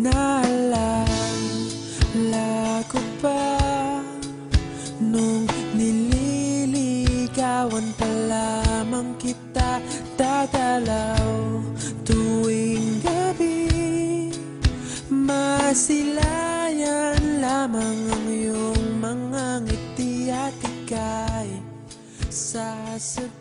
Naalala ko pa nung nililigawan pa lamang kita, dadalaw tuwing gabi. Masilayan lamang ang iyong mga ngiti at ika'y sasabihin